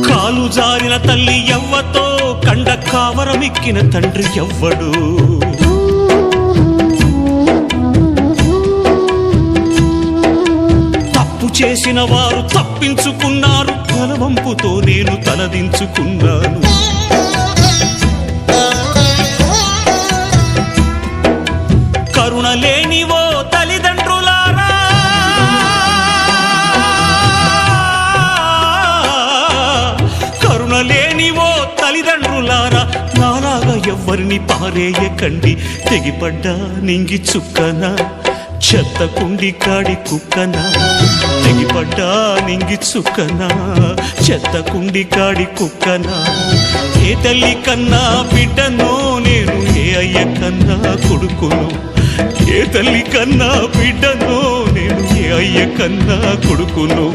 కాలు జారిన తల్లి ఎవ్వతో కండ కావరమిక్కిన తండ్రి ఎవ్వడు. తప్పు చేసిన వారు తప్పించుకున్నారు, తలవంపుతో నేను తలదించుకున్నాను. కరుణ లేనివో తల్లిదండ్రులారా, కరుణ లేనివో తల్లిదండ్రులారా, నాలాగా ఎవ్వరిని పారేయకండి. తెగిపడ్డా నింగి చుక్కనా, చెత్త కుండి కాడి కుక్కనా. తెగిపడ్డా నింగి చుక్కనా, చెత్త కుండి కాడి కుక్కనా. ఏ తల్లి కన్నా బిడ్డనో నేను, ఏ అయ్య కన్నా కొడుకును. ఏ తల్లి కన్నా బిడ్డనో నేను, ఏ అయ్య కన్నా కొడుకును.